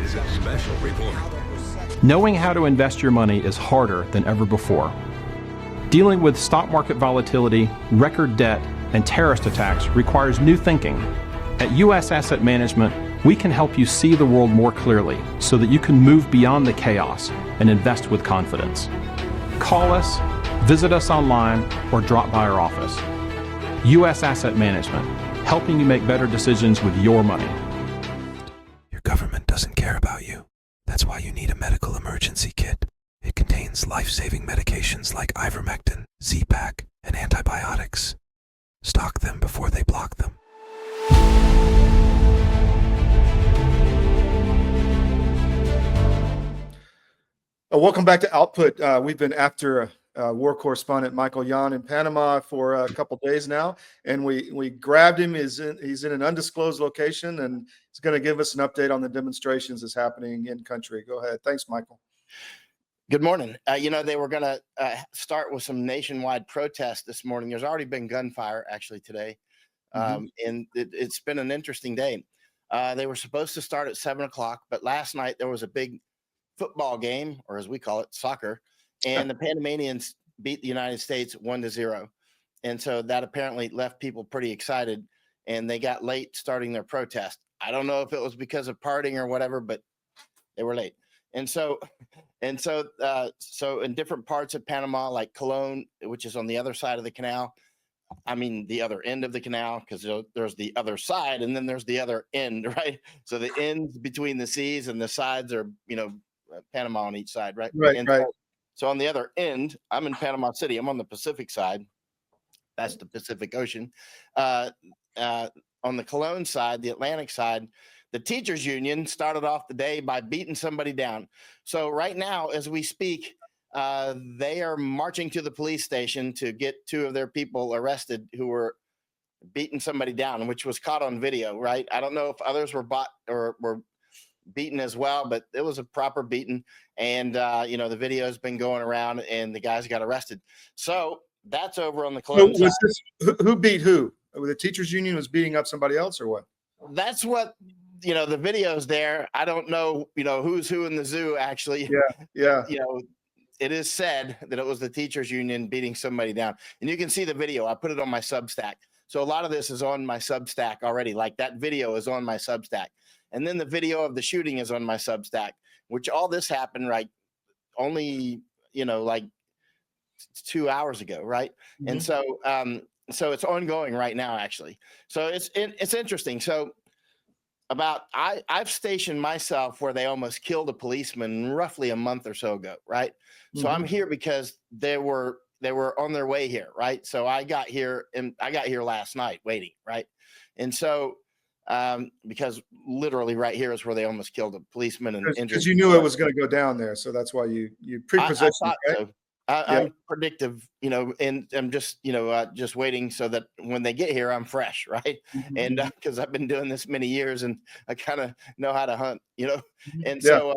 is a special report. Knowing how to invest your money is harder than ever before. Dealing with stock market volatility, record debt, and terrorist attacks requires new thinking. At U.S. Asset Management, we can help you see the world more clearly so that you can move beyond the chaos and invest with confidence. Call us, visit us online, or drop by our office. U.S. Asset Management, helping you make better decisions with your money. Your government doesn't care about you. That's why you need a medical emergency kit. It contains life-saving medications like ivermectin, Z-Pak, and antibiotics. Stock them before they block them. Welcome back to Output. We've been after war correspondent Michael Yon in Panama for a couple days now, and we grabbed him. He's in an undisclosed location, and he's going to give us an update on the demonstrations that's happening in country. Go ahead. Thanks, Michael. Good morning. They were going to start with some nationwide protests this morning. There's already been gunfire actually today, and it's been an interesting day. They were supposed to start at 7 o'clock, but last night there was a big football game, or as we call it, soccer, and the Panamanians beat the United States 1-0. And so that apparently left people pretty excited, and they got late starting their protest. I don't know if it was because of partying or whatever, but they were late. So in different parts of Panama, like Colon, which is on the other side of the canal, I mean, the other end of the canal, because there's the other side and then there's the other end, right? So the ends between the seas and the sides are, Panama on each side, right? Right. So on the other end, I'm in Panama City. I'm on the Pacific side. That's the Pacific Ocean. On the Colon side, the Atlantic side, the teachers union started off the day by beating somebody down. So right now, as we speak, they are marching to the police station to get 2 of their people arrested who were beating somebody down, which was caught on video, right? I don't know if others were were beaten as well, but it was a proper beating. And, the video has been going around and the guys got arrested. So that's over on the Colon side. Who beat who? The teachers union was beating up somebody else or what? That's what, the video's there. I don't know, who's who in the zoo actually. Yeah. It is said that it was the teachers union beating somebody down, and you can see the video. I put it on my Substack. So a lot of this is on my Substack already. Like that video is on my Substack. And then the video of the shooting is on my Substack, which all this happened only, like 2 hours ago. Right. Mm-hmm. And so it's ongoing right now, actually. So it's interesting. So I've stationed myself where they almost killed a policeman roughly a month or so ago. Right. Mm-hmm. So I'm here because they were on their way here. Right. So I got here last night waiting. Right. And so, because literally right here is where they almost killed a policeman and injured. Because you knew it was going to go down there, so that's why you pre-positioned. I thought so. I'm predictive, and I'm just, just waiting so that when they get here, I'm fresh, right? Mm-hmm. And because I've been doing this many years, and I kind of know how to hunt, And so,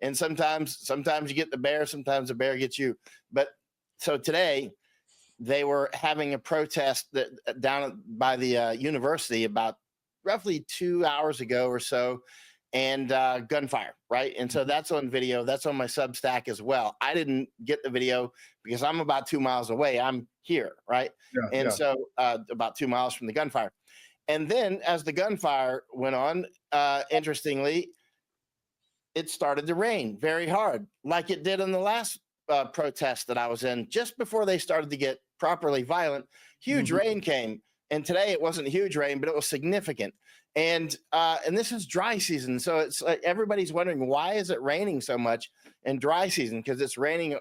and sometimes you get the bear, sometimes the bear gets you. But so today, they were having a protest down by the university about roughly 2 hours ago or so, and gunfire, right? And so that's on video. That's on my Substack as well. I didn't get the video because I'm about 2 miles away. I'm here, right? So about 2 miles from the gunfire. And then as the gunfire went on, interestingly, it started to rain very hard, like it did in the last protest that I was in. Just before they started to get properly violent, huge rain came. And today it wasn't huge rain, but it was significant. And this is dry season. So it's like everybody's wondering, why is it raining so much in dry season? Because it's raining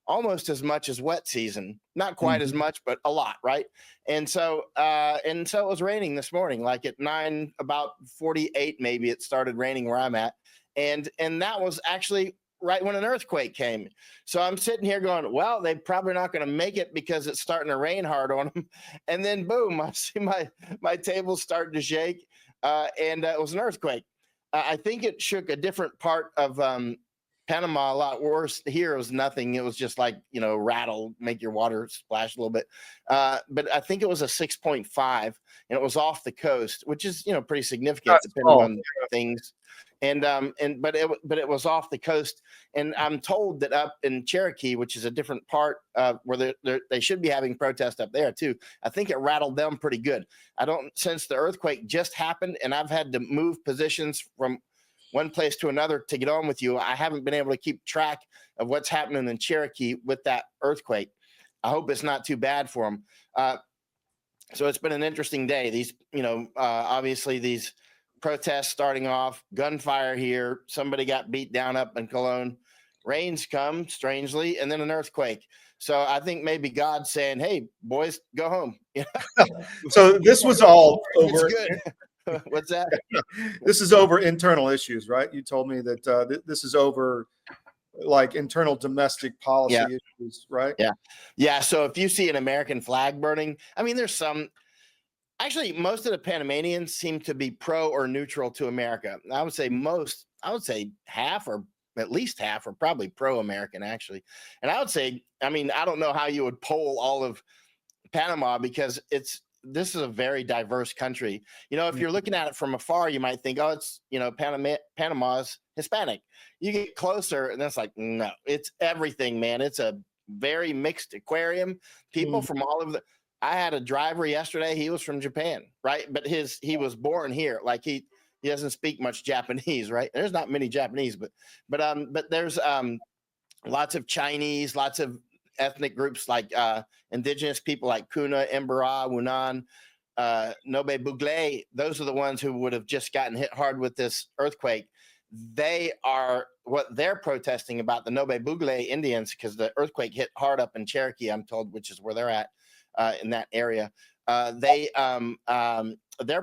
almost as much as wet season. Not quite as much, but a lot, right? And so it was raining this morning, like at 9:48 maybe it started raining where I'm at. And that was actually right when an earthquake came. So I'm sitting here going, well, they're probably not going to make it because it's starting to rain hard on them. And then boom, I see my table starting to shake. And it was an earthquake. I think it shook a different part of Panama a lot worse. Here it was nothing. It was just like, rattle, make your water splash a little bit. But I think it was a 6.5, and it was off the coast, which is, pretty significant depending on things. But it was off the coast, and I'm told that up in Cherokee, which is a different part where they should be having protests up there too. I think it rattled them pretty good. Since the earthquake just happened, and I've had to move positions from one place to another to get on with you, I haven't been able to keep track of what's happening in Cherokee with that earthquake. I hope it's not too bad for them. So it's been an interesting day. These, obviously these protests starting off, gunfire here. Somebody got beat down up in Cologne. Rains come strangely, and then an earthquake. So I think maybe God's saying, "Hey, boys, go home." So this was all over. It's good. What's that? This is over internal issues, right? You told me that this is over like internal domestic policy issues, right? Yeah. So if you see an American flag burning, I mean, there's some. Actually, most of the Panamanians seem to be pro or neutral to America. I would say half, or at least half, are probably pro-American, actually. And I would say, I mean, I don't know how you would poll all of Panama, because this is a very diverse country. If you're looking at it from afar, you might think, oh, it's, Panama's Hispanic. You get closer, and it's like, no, it's everything, man. It's a very mixed aquarium. People from all over I had a driver yesterday. He was from Japan, right? But he was born here. Like he doesn't speak much Japanese, right? There's not many Japanese, but there's lots of Chinese, lots of ethnic groups like indigenous people like Kuna, Embera, Wunan, Nobe Bugle. Those are the ones who would have just gotten hit hard with this earthquake. They are what they're protesting about, the Nobe Bugle Indians, because the earthquake hit hard up in Cherokee, I'm told, which is where they're at. In that area, they're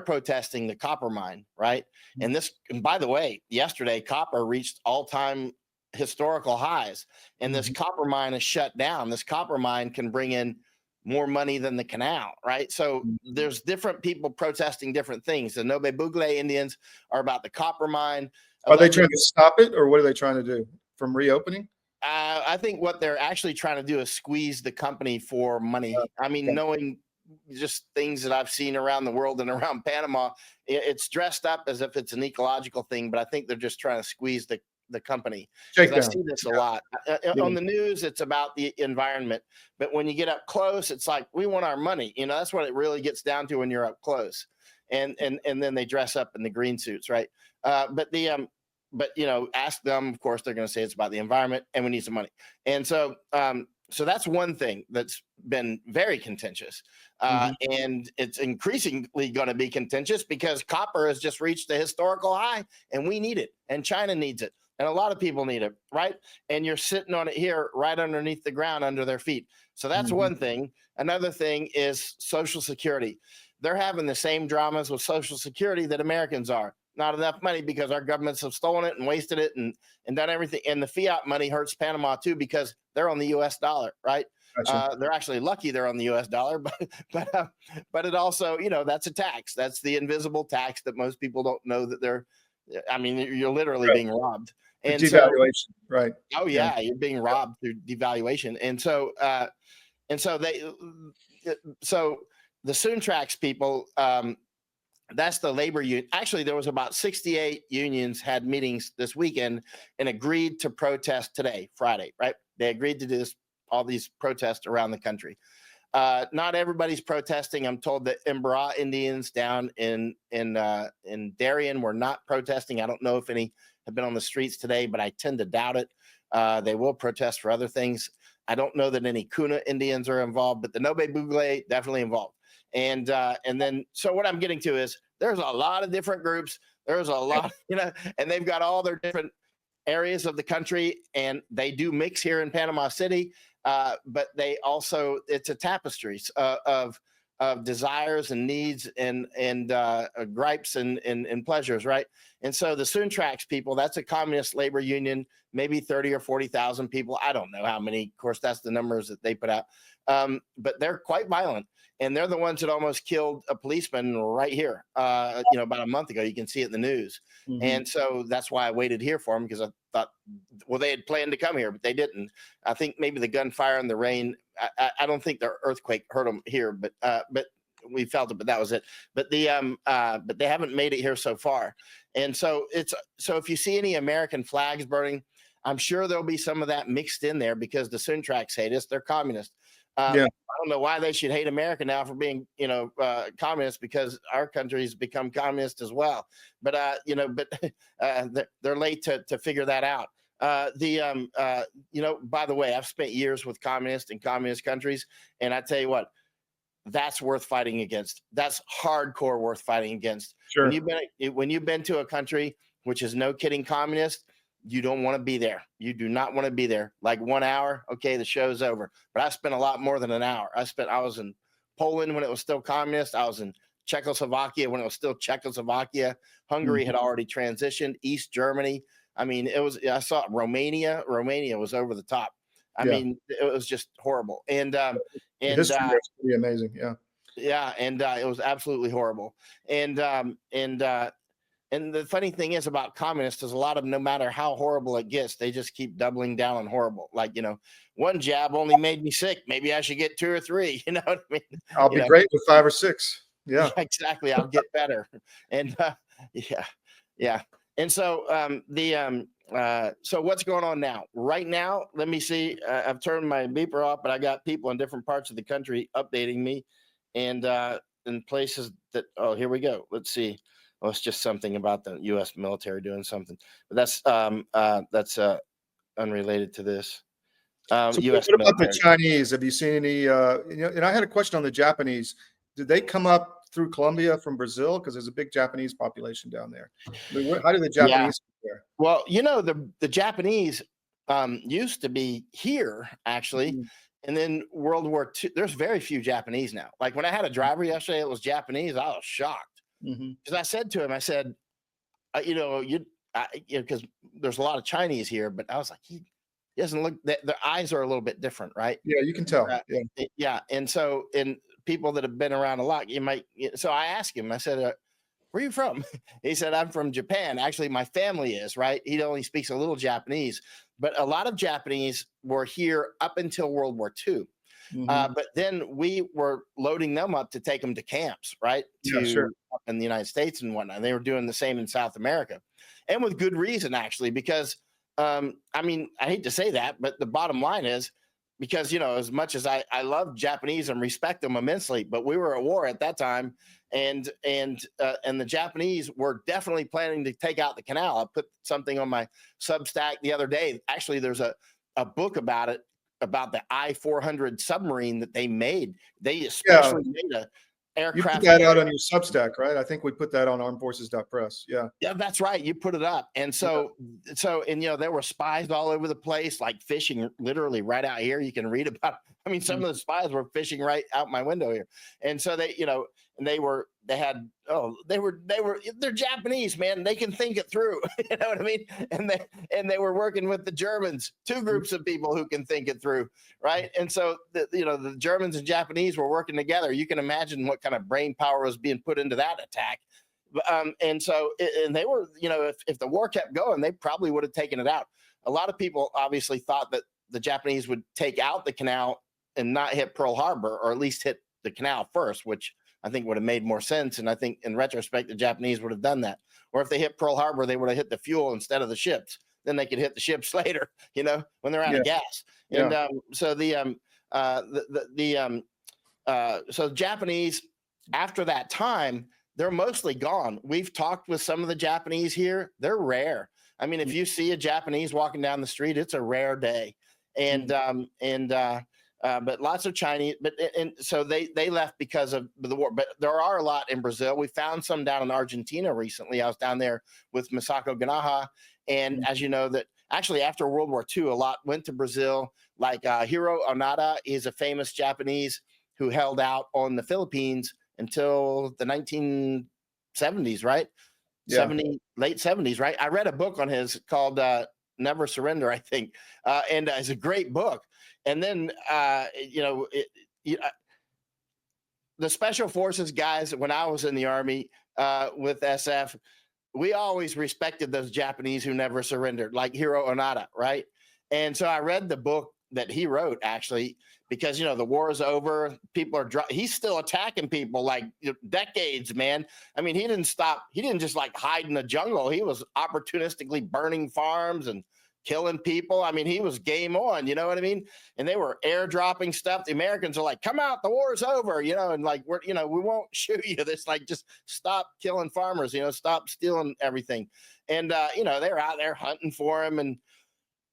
protesting the copper mine, right? And by the way, yesterday copper reached all-time historical highs, and this copper mine is shut down. This copper mine can bring in more money than the canal, right? So there's different people protesting different things. The Nobe Bugle Indians are about the copper mine. Are they trying to stop it, or what are they trying to do from reopening? I think what they're actually trying to do is squeeze the company for money. I mean, knowing just things that I've seen around the world and around Panama, it's dressed up as if it's an ecological thing, but I think they're just trying to squeeze the company. I see this a lot. On the news, it's about the environment. But when you get up close, it's like, we want our money. That's what it really gets down to when you're up close. And then they dress up in the green suits, right? But ask them, of course, they're going to say it's about the environment and we need some money. And so that's one thing that's been very contentious. And it's increasingly going to be contentious because copper has just reached a historical high, and we need it, and China needs it, and a lot of people need it, right? And you're sitting on it here right underneath the ground under their feet. So that's one thing. Another thing is Social Security. They're having the same dramas with Social Security that Americans are. Not enough money because our governments have stolen it and wasted it and done everything. And the fiat money hurts Panama too, because they're on the U.S. dollar, right? Gotcha. They're actually lucky they're on the U.S. dollar, but it also, that's a tax. That's the invisible tax that most people don't know that you're literally being robbed. And devaluation, right? Oh yeah, you're being robbed through devaluation. And so the Soontrax people. That's the labor union. Actually, there was about 68 unions had meetings this weekend and agreed to protest today, Friday, right? They agreed to do all these protests around the country. Not everybody's protesting. I'm told that Embera Indians down in Darien were not protesting. I don't know if any have been on the streets today, but I tend to doubt it. They will protest for other things. I don't know that any Kuna Indians are involved, but the Nobe Bugle definitely involved. And then, so what I'm getting to is there's a lot of different groups. There's a lot, and they've got all their different areas of the country, and they do mix here in Panama City. But they also, it's a tapestry of desires and needs and gripes and pleasures, right? And so the Soontrax people, that's a communist labor union, maybe 30 or 40,000 people. I don't know how many. Of course, that's the numbers that they put out. but they're quite violent. And they're the ones that almost killed a policeman right here, about a month ago. You can see it in the news. Mhm. And so that's why I waited here for them, because I thought, well, they had planned to come here, but they didn't. I think maybe the gunfire and the rain, I don't think the earthquake hurt them here, but we felt it, but that was it. But but they haven't made it here so far. And so so if you see any American flags burning, I'm sure there'll be some of that mixed in there, because the Suntraks hate us. They're communist. Yeah. I don't know why they should hate America now for being, communist, because our country's become communist as well. But they're late to figure that out. By the way, I've spent years with communists in communist countries, and I tell you what, that's worth fighting against. That's hardcore worth fighting against. Sure. When you've been to a country which is, no kidding, communist, you don't want to be there. You do not want to be there. Like 1 hour, okay, the show's over. But I spent a lot more than an hour. I was in Poland when it was still communist. I was in Czechoslovakia when it was still Czechoslovakia. Hungary had already transitioned. East Germany. I mean, I saw Romania. Romania was over the top. I mean, it was just horrible. And This is pretty amazing. Yeah. Yeah, and it was absolutely horrible. And the funny thing is about communists is, a lot of them, no matter how horrible it gets, they just keep doubling down on horrible. Like, one jab only made me sick. Maybe I should get 2 or 3. You know what I mean? I'll be great with 5 or 6. Yeah. Exactly. I'll get better. And yeah. And so so what's going on now? Right now, let me see. I've turned my beeper off, but I got people in different parts of the country updating me, and in places that. Oh, here we go. Let's see. Well, it's just something about the U.S. military doing something, but that's unrelated to this. So U.S. what about military. the Chinese? Have you seen any? And I had a question on the Japanese. Did they come up through Colombia from Brazil? Because there's a big Japanese population down there. I mean, how do the Japanese get there? Well, the Japanese used to be here, actually. And then World War II, there's very few Japanese now. Like when I had a driver yesterday, it was Japanese. I was shocked. Because I said to him, I said, because there's a lot of Chinese here, but I was like, he doesn't look, their eyes are a little bit different, right? Yeah, you can tell. Yeah. And so, in people that have been around a lot, so I asked him, I said, where are you from? He said, I'm from Japan. Actually, my family is, right? He only speaks a little Japanese, but a lot of Japanese were here up until World War II. But then we were loading them up to take them to camps, right? Up in the United States and whatnot. They were doing the same in South America, and with good reason, actually, because I hate to say that, but the bottom line is, because as much as I love Japanese and respect them immensely, but we were at war at that time, and the Japanese were definitely planning to take out the canal. I put something on my Substack the other day. Actually, there's a book about it, about the I-400 submarine that they made. They especially made a aircraft. You put that out on your Substack, right? I think we put that on armedforces.press. Yeah. Yeah, that's right. You put it up. And so there were spies all over the place, like fishing literally right out here. You can read about, some of the spies were fishing right out my window here. And so they're Japanese, man. They can think it through. You know what I mean? And they were working with the Germans, 2 groups of people who can think it through, right? And so the Germans and Japanese were working together. You can imagine what kind of brain power was being put into that attack. And they were, if the war kept going, they probably would have taken it out. A lot of people obviously thought that the Japanese would take out the canal and not hit Pearl Harbor, or at least hit the canal first, which I think would have made more sense. And I think in retrospect, the Japanese would have done that. Or if they hit Pearl Harbor, they would have hit the fuel instead of the ships. Then they could hit the ships later, when they're out of gas. And so so Japanese, after that time, they're mostly gone. We've talked with some of the Japanese here. They're rare. If you see a Japanese walking down the street, it's a rare day. But lots of Chinese, so they left because of the war. But there are a lot in Brazil. We found some down in Argentina recently. I was down there with Masako Ganaha, and as you know, that actually after World War II, a lot went to Brazil. Like Hiro Onoda is a famous Japanese who held out on the Philippines until the 1970s, right? Yeah. Late 70s, right? I read a book on his called Never Surrender, I think. And it's a great book. And then, the Special Forces guys, when I was in the Army with SF, we always respected those Japanese who never surrendered, like Hiro Onada, right? And so I read the book that he wrote, actually, because, the war is over. People are he's still attacking people like decades, man. I mean, he didn't stop. He didn't just like hide in the jungle. He was opportunistically burning farms and killing people. I mean, he was game on, you know what I mean? And they were airdropping stuff. The Americans are like, come out, the war's over, and like, we won't shoot you. This, like, just stop killing farmers, stop stealing everything. And, they're out there hunting for him.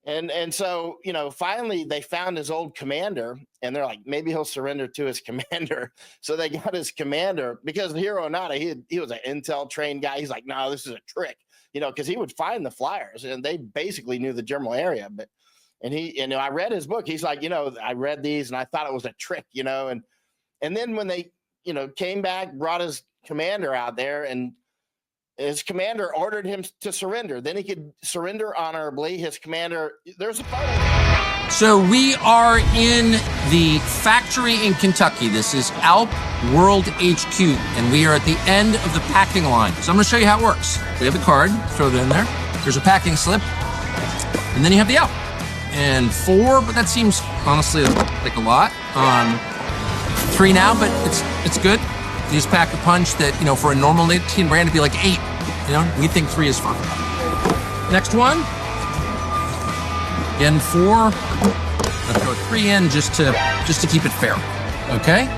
And so, finally they found his old commander, and they're like, maybe he'll surrender to his commander. So they got his commander, because Hiro Onada, he was an intel trained guy. He's like, no, this is a trick, because he would find the flyers, and they basically knew the general area. And I read his book. He's like, I read these and I thought it was a trick, and then when they, came back, brought his commander out there, and his commander ordered him to surrender. Then he could surrender honorably. His commander, there's a photo. So we are in the factory in Kentucky. This is Alp World HQ, and we are at the end of the packing line. So I'm going to show you how it works. We have the card, throw it in there. There's a packing slip, and then you have the Alp. And 4, but that seems honestly like a lot. 3 now, but it's good. You just pack a punch that, for a normal 18 brand, it'd be like 8. We think 3 is fine. Next one. Again, 4. I'll throw 3 in just to keep it fair. Okay?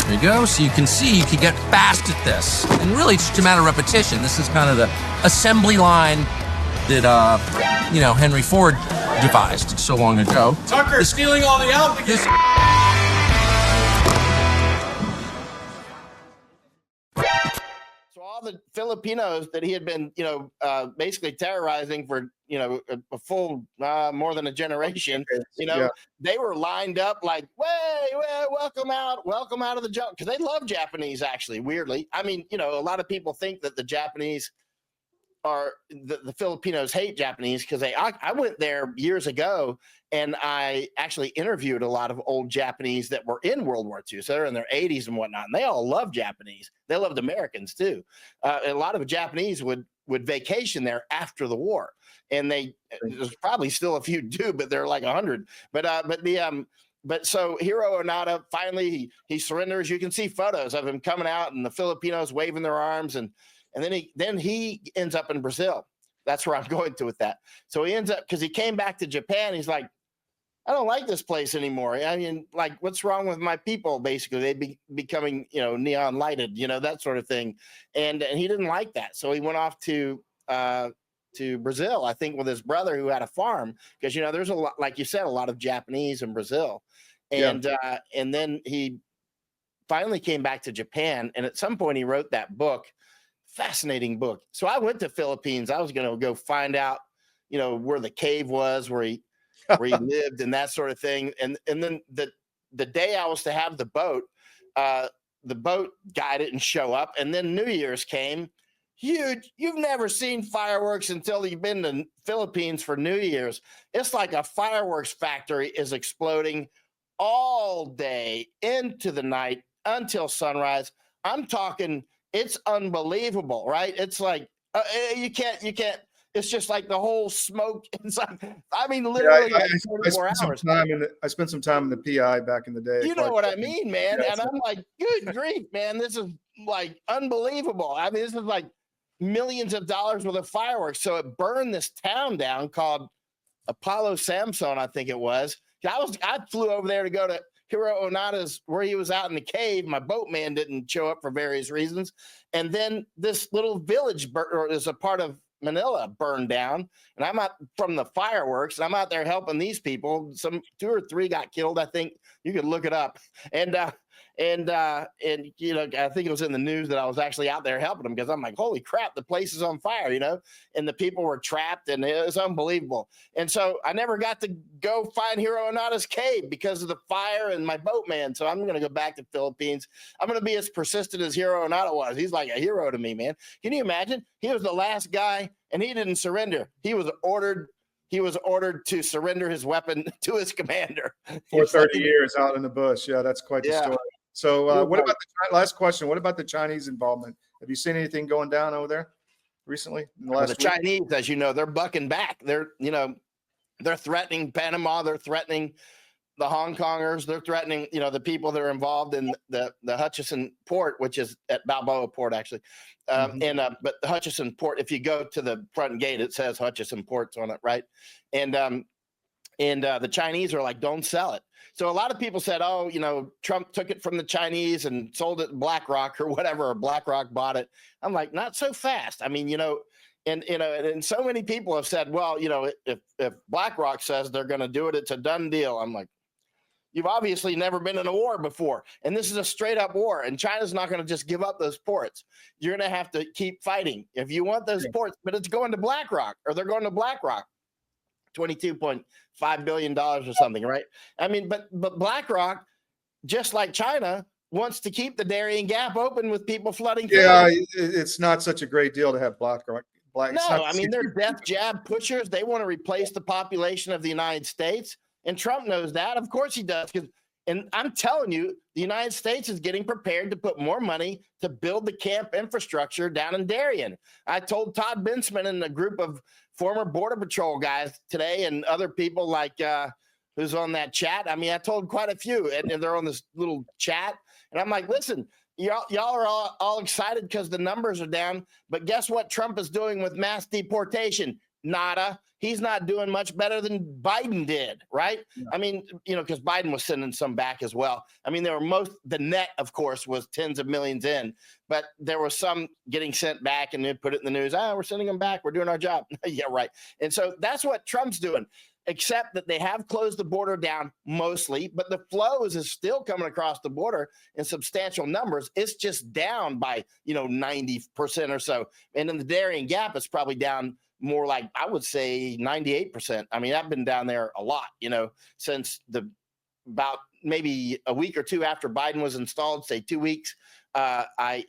There you go. So you can see you can get fast at this. And really, it's just a matter of repetition. This is kind of the assembly line that, Henry Ford devised so long ago. Tucker's stealing all the alcohol. All the Filipinos that he had been, basically terrorizing for, a full more than a generation, they were lined up like, welcome out of the jungle, because they love Japanese, actually, weirdly. I mean, a lot of people think that the Japanese are the Filipinos hate Japanese, because I went there years ago, and I actually interviewed a lot of old Japanese that were in World War II. So they're in their 80s and whatnot, and they all love Japanese. They loved Americans too. A lot of Japanese would vacation there after the war, and there's probably still a few do, but they're like 100. But so Hiro Onada, finally he surrenders. You can see photos of him coming out, and the Filipinos waving their arms, and then he ends up in Brazil. That's where I'm going to with that. So he ends up, because he came back to Japan. He's like, I don't like this place anymore. I mean, like, what's wrong with my people? Basically, they'd becoming, neon lighted, that sort of thing. And he didn't like that. So he went off to Brazil, I think, with his brother who had a farm, because, there's a lot, like you said, a lot of Japanese in Brazil. And, and then he finally came back to Japan. And at some point he wrote that book, fascinating book. So I went to Philippines. I was going to go find out, where the cave was, where he lived, and that sort of thing. And then the day I was to have the boat guy didn't show up. And then New Year's came. Huge. You've never seen fireworks until you've been to Philippines for New Year's. It's like a fireworks factory is exploding all day into the night until sunrise. I'm talking, it's unbelievable, right? It's like, you can't, it's just like the whole smoke inside. I mean, literally, I spent some time in the PI back in the day. You know what I mean, man? And I'm like, good grief, man, this is like unbelievable. I mean, this is like millions of dollars worth of fireworks. So it burned this town down called Apollo Samson, I think it was. I flew over there to go to Hiro Onada's, where he was out in the cave. My boatman didn't show up for various reasons. And then this little village is a part of Manila burned down, and I'm out from the fireworks, and I'm out there helping these people. 2 or 3 got killed, I think. You could look it up. And And I think it was in the news that I was actually out there helping them, because I'm like, holy crap, the place is on fire, and the people were trapped, and it was unbelievable. And so I never got to go find Hiro Onata's cave because of the fire and my boatman. So I'm going to go back to Philippines. I'm going to be as persistent as Hiro Onata was. He's like a hero to me, man. Can you imagine? He was the last guy, and he didn't surrender. He was ordered to surrender his weapon to his commander for 30 years out in the bush. Yeah, that's quite the story. So what about the last question? What about the Chinese involvement? Have you seen anything going down over there recently? In the last week? Chinese, as you know, they're bucking back. They're threatening Panama. They're threatening the Hong Kongers. They're threatening, the people that are involved in the Hutchison port, which is at Balboa Port, actually. But the Hutchison port, if you go to the front gate, it says Hutchison Ports on it, right? And the Chinese are like, don't sell it. So a lot of people said, Trump took it from the Chinese and sold it to BlackRock or whatever, or BlackRock bought it. I'm like, not so fast. I mean, and so many people have said, well, if BlackRock says they're going to do it, it's a done deal. I'm like, you've obviously never been in a war before. And this is a straight up war. And China's not going to just give up those ports. You're going to have to keep fighting if you want those ports, but it's going to BlackRock, or they're going to BlackRock. $22.5 billion or something, right? I mean, but BlackRock, just like China, wants to keep the Darien Gap open with people flooding through. Yeah, it's not such a great deal to have BlackRock. They're death jab pushers. They want to replace the population of the United States, and Trump knows that. Of course he does. And I'm telling you, the United States is getting prepared to put more money to build the camp infrastructure down in Darien. I told Todd Bensman and a group of former Border Patrol guys today, and other people like who's on that chat. I mean, I told quite a few, and they're on this little chat. And I'm like, listen, y'all are all excited because the numbers are down. But guess what Trump is doing with mass deportation? Nada. He's not doing much better than Biden did, right? Yeah. I mean, because Biden was sending some back as well. I mean, the net, of course, was tens of millions in, but there was some getting sent back, and they put it in the news. We're sending them back. We're doing our job. Yeah, right. And so that's what Trump's doing, except that they have closed the border down mostly, but the flows is still coming across the border in substantial numbers. It's just down by, 90% or so. And in the Darien Gap, it's probably down more like, I would say 98%. I mean, I've been down there a lot, since about maybe a week or two after Biden was installed, say 2 weeks. I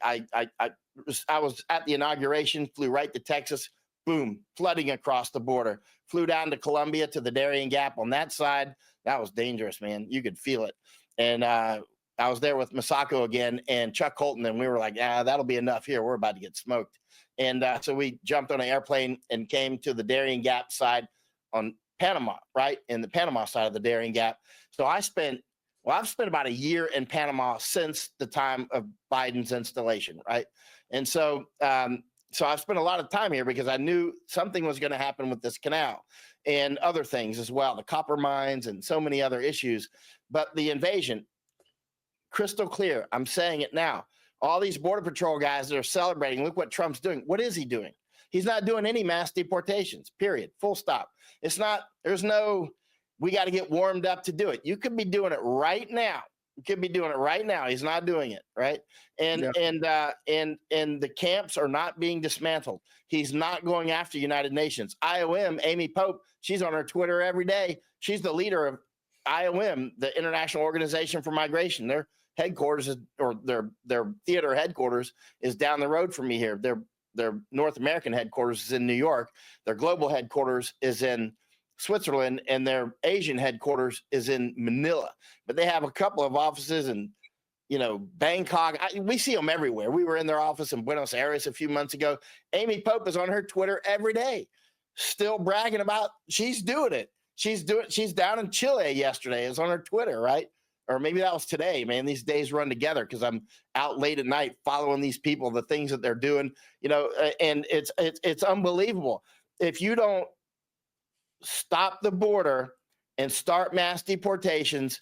was at the inauguration, flew right to Texas, boom, flooding across the border, flew down to Colombia to the Darien Gap on that side. That was dangerous, man. You could feel it. And I was there with Masako again and Chuck Colton, and we were like, that'll be enough here. We're about to get smoked. And so we jumped on an airplane and came to the Darien Gap side on Panama, right? In the Panama side of the Darien Gap. So I've spent about a year in Panama since the time of Biden's installation, right? And so I've spent a lot of time here because I knew something was going to happen with this canal and other things as well, the copper mines and so many other issues. But the invasion, crystal clear, I'm saying it now. All these Border Patrol guys that are celebrating, look what Trump's doing. What is he doing? He's not doing any mass deportations, period, full stop. We got to get warmed up to do it. You could be doing it right now. He's not doing it, right? And the camps are not being dismantled. He's not going after United Nations. IOM, Amy Pope, she's on her Twitter every day. She's the leader of IOM, the International Organization for Migration. Their headquarters their theater headquarters is down the road from me here. Their North American headquarters is in New York. Their global headquarters is in Switzerland, and their Asian headquarters is in Manila. But they have a couple of offices in, Bangkok. We see them everywhere. We were in their office in Buenos Aires a few months ago. Amy Pope is on her Twitter every day, still bragging about she's doing it. She's down in Chile yesterday. It's on her Twitter, right? Or maybe that was today, man. These days run together because I'm out late at night following these people, the things that they're doing, and it's unbelievable. If you don't stop the border and start mass deportations,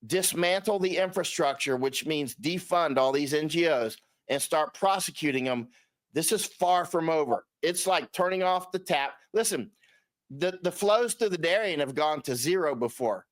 dismantle the infrastructure, which means defund all these NGOs and start prosecuting them, this is far from over. It's like turning off the tap. Listen, the flows through the Darien have gone to zero before.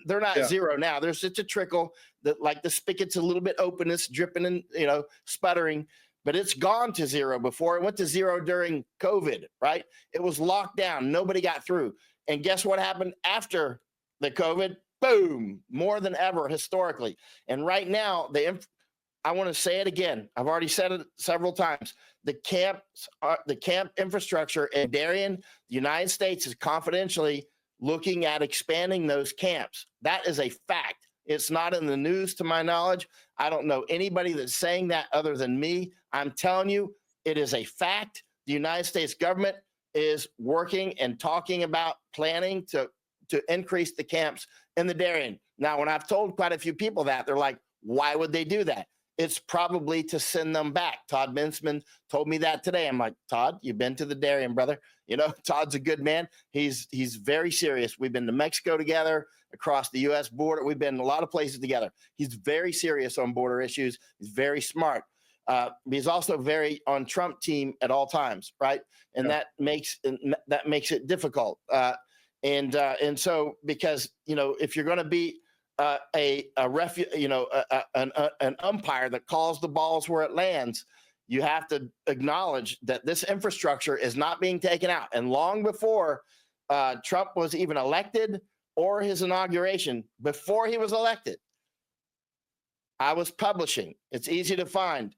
They're not Yeah. zero now. There's such a trickle that, like, the spigot's a little bit open, it's dripping and, you know, sputtering, but it's gone to zero before. It went to zero during COVID, right? It was locked down. Nobody got through. And guess what happened after the COVID? Boom, more than ever historically. And right now, I want to say it again. I've already said it several times. The camp infrastructure in Darien, the United States is confidentially looking at expanding those camps. That is a fact. It's not in the news to my knowledge. I don't know anybody that's saying that other than me. I'm telling you, it is a fact. The United States government is working and talking about planning to increase the camps in the Darien. Now, when I've told quite a few people that, they're like, why would they do that? It's probably to send them back. Todd Bensman told me that today. I'm like, Todd, you've been to the Darien, brother. You know, Todd's a good man. He's very serious. We've been to Mexico together, across the U.S. border. We've been in a lot of places together. He's very serious on border issues. He's very smart. He's also very on Trump team at all times, right? And that makes it difficult. And so, because, you know, if you're going to be an umpire that calls the balls where it lands, you have to acknowledge that this infrastructure is not being taken out. And long before Trump was even elected, or his inauguration, before he was elected, I was publishing. It's easy to find.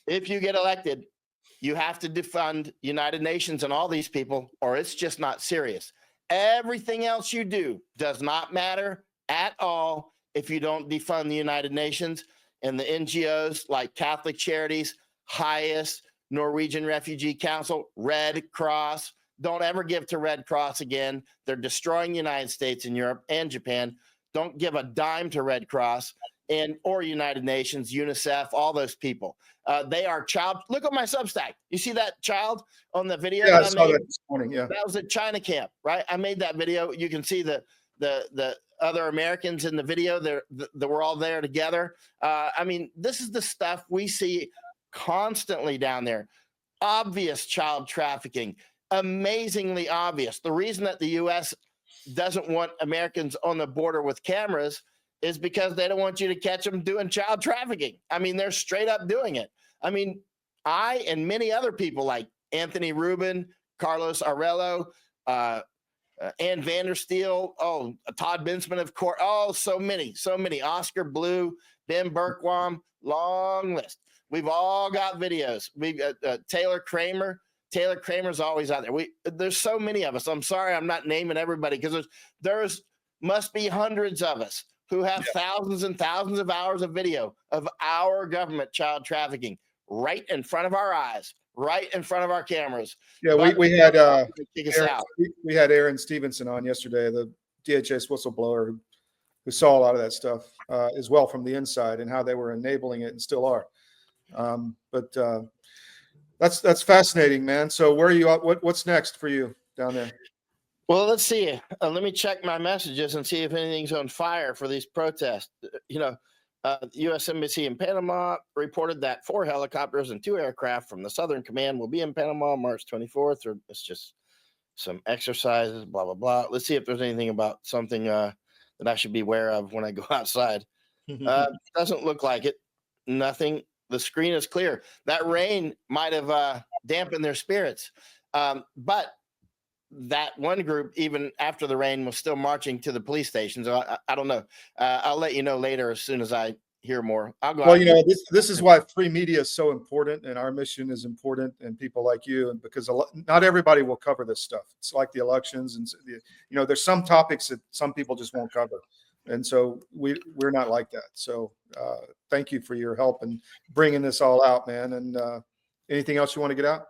If you get elected, you have to defund United Nations and all these people, or it's just not serious. Everything else you do does not matter at all if you don't defund the United Nations and the NGOs like Catholic Charities, HIAS, Norwegian Refugee Council, Red Cross. Don't ever give to Red Cross again. They're destroying the United States and Europe and Japan. Don't give a dime to Red Cross or United Nations, UNICEF, all those people. They are child. Look at my Substack. You see that child on the video? Yeah, I saw that this morning. Yeah, that was at China camp, right? I made that video. You can see the other Americans in the video. They were all there together. I mean, this is the stuff we see constantly down there. Obvious child trafficking. Amazingly obvious. The reason that the U.S. doesn't want Americans on the border with cameras is because they don't want you to catch them doing child trafficking. I mean, they're straight up doing it. I mean, I and many other people like Anthony Rubin, Carlos Arello, Ann Vandersteel, Todd Bensman, of course. Oh, so many. Oscar Blue, Ben Berkwam, long list. We've all got videos. We've Taylor Kramer. Taylor Kramer's always out there. There's so many of us. I'm sorry I'm not naming everybody, because there's must be hundreds of us who have thousands and thousands of hours of video of our government child trafficking right in front of our eyes, right in front of our cameras. Yeah, we had Aaron Stevenson on yesterday, the DHS whistleblower who saw a lot of that stuff as well from the inside and how they were enabling it and still are. But that's fascinating, man. So where are you at? What's next for you down there? Well, let's see. Let me check my messages and see if anything's on fire for these protests. U.S. Embassy in Panama reported that 4 helicopters and 2 aircraft from the Southern Command will be in Panama March 24th. It's just some exercises, blah, blah, blah. Let's see if there's anything about something that I should be aware of when I go outside. Doesn't look like it. Nothing. The screen is clear. That rain might have dampened their spirits. But that one group, even after the rain, was still marching to the police station. So I don't know. I'll let you know later as soon as I hear more. I'll go. Well, this is why free media is so important, and our mission is important, and people like you, and because not everybody will cover this stuff. It's like the elections, and there's some topics that some people just won't cover. And so we're not like that. So thank you for your help in bringing this all out, man. And anything else you want to get out?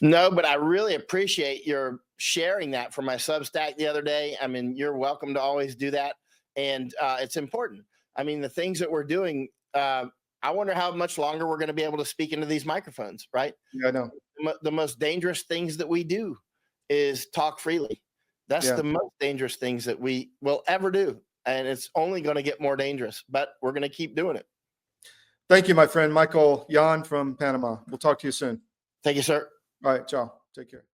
No, but I really appreciate your sharing that for my Substack the other day. I mean, you're welcome to always do that. And it's important. I mean, the things that we're doing, I wonder how much longer we're going to be able to speak into these microphones, right? Yeah, I know. The most dangerous things that we do is talk freely. That's the most dangerous things that we will ever do. And it's only going to get more dangerous, but we're going to keep doing it. Thank you, my friend, Michael Yon from Panama. We'll talk to you soon. Thank you, sir. All right, ciao. Take care.